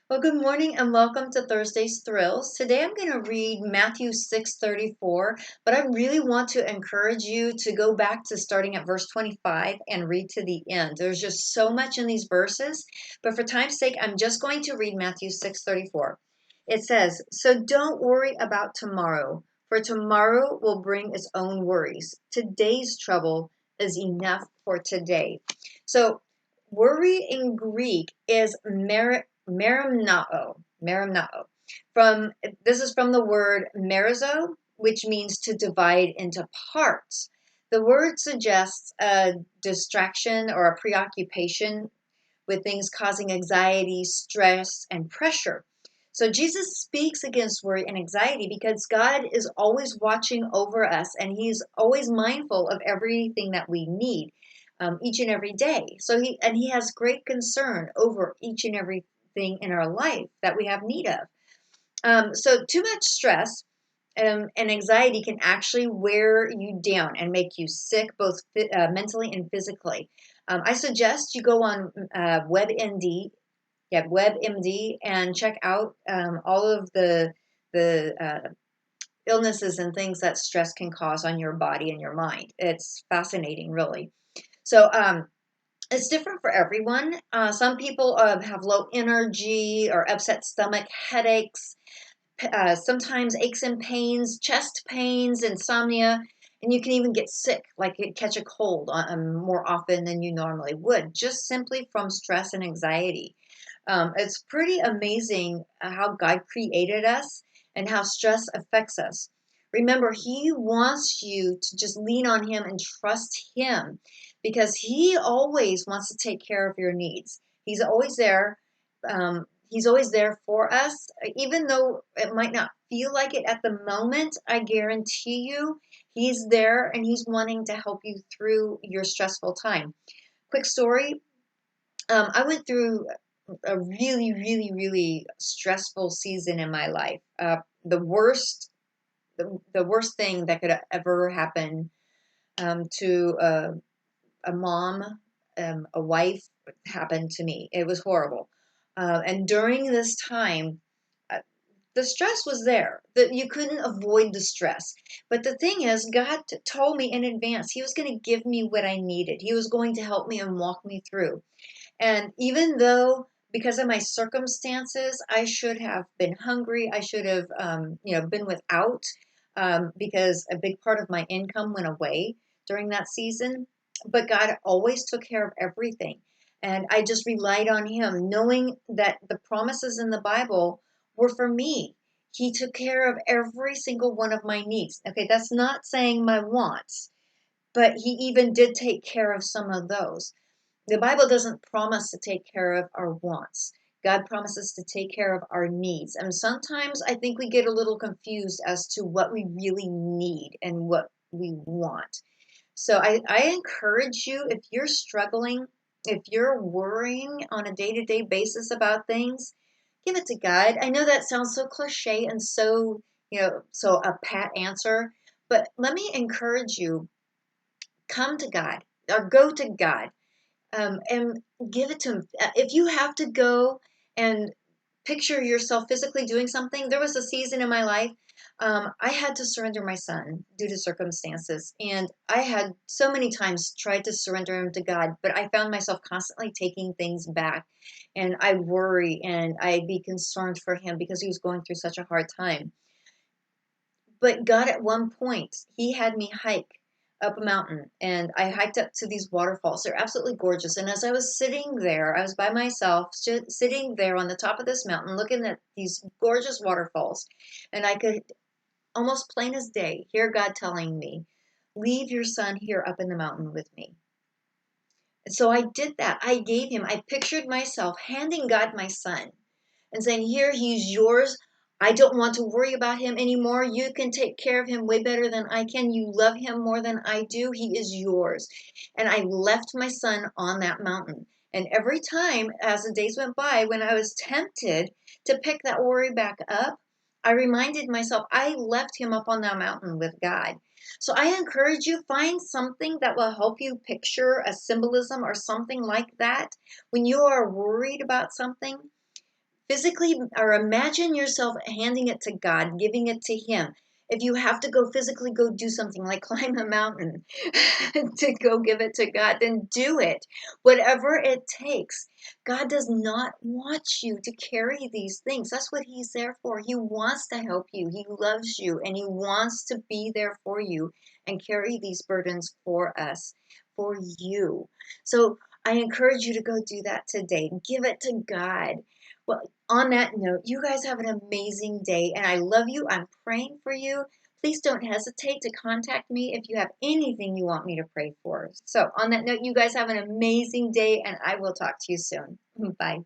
Well, good morning and welcome to Thursday's Thrills. Today I'm going to read Matthew 6:34, but I really want to encourage you to go back to starting at verse 25 and read to the end. There's just so much in these verses, but for time's sake, I'm just going to read Matthew 6:34. It says, "So don't worry about tomorrow, for tomorrow will bring its own worries. Today's trouble is enough for today." So, worry in Greek is merimnao. Merimnao. From This is from the word merizo, which means to divide into parts. The word suggests a distraction or a preoccupation with things causing anxiety, stress, and pressure. So Jesus speaks against worry and anxiety because God is always watching over us and he's always mindful of everything that we need each and every day. He has great concern over each and everything in our life that we have need of. So too much stress and anxiety can actually wear you down and make you sick, both mentally and physically. I suggest you go on WebMD, and check out all of the illnesses and things that stress can cause on your body and your mind. It's fascinating, really. So it's different for everyone. Some people have low energy or upset stomach, headaches, sometimes aches and pains, chest pains, insomnia, and you can even get sick, like catch a cold more often than you normally would, just simply from stress and anxiety. It's pretty amazing how God created us and how stress affects us. Remember, He wants you to just lean on Him and trust Him because He always wants to take care of your needs. He's always there. He's always there for us, even though it might not feel like it at the moment. I guarantee you, He's there and He's wanting to help you through your stressful time. Quick story. I went through a really, really, really stressful season in my life. The worst thing that could ever happen to a mom, a wife, happened to me. It was horrible. And during this time, uh, the stress was there. That you couldn't avoid the stress. But the thing is, God told me in advance He was going to give me what I needed. He was going to help me and walk me through. And even though, because of my circumstances, I should have been hungry, I should have, been without, because a big part of my income went away during that season. But God always took care of everything. And I just relied on Him, knowing that the promises in the Bible were for me. He took care of every single one of my needs. Okay, that's not saying my wants, but He even did take care of some of those. The Bible doesn't promise to take care of our wants. God promises to take care of our needs. And sometimes I think we get a little confused as to what we really need and what we want. So I encourage you, if you're struggling, if you're worrying on a day-to-day basis about things, give it to God. I know that sounds so cliche and so, so a pat answer, but let me encourage you, come to God or go to God, and give it to him. If you have to go and picture yourself physically doing something, there was a season in my life, I had to surrender my son due to circumstances. And I had so many times tried to surrender him to God, but I found myself constantly taking things back. And I worry and I'd be concerned for him because he was going through such a hard time. But God, at one point, He had me hike up a mountain, and I hiked up to these waterfalls. They're absolutely gorgeous. And as I was sitting there, I was by myself, sitting there on the top of this mountain, looking at these gorgeous waterfalls, and I could almost plain as day hear God telling me, "Leave your son here up in the mountain with me." And so I did that. I pictured myself handing God my son and saying, "Here, he's yours. I don't want to worry about him anymore. You can take care of him way better than I can. You love him more than I do. He is yours." And I left my son on that mountain. And every time as the days went by, when I was tempted to pick that worry back up, I reminded myself I left him up on that mountain with God. So I encourage you, find something that will help you picture a symbolism or something like that when you are worried about something. physically, or imagine yourself handing it to God, giving it to Him. If you have to go physically go do something like climb a mountain to go give it to God, then do it. Whatever it takes. God does not want you to carry these things. That's what He's there for. He wants to help you. He loves you and He wants to be there for you and carry these burdens for us, for you. So I encourage you to go do that today. Give it to God. Well, on that note, you guys have an amazing day and I love you. I'm praying for you. Please don't hesitate to contact me if you have anything you want me to pray for. So, on that note, you guys have an amazing day and I will talk to you soon. Bye.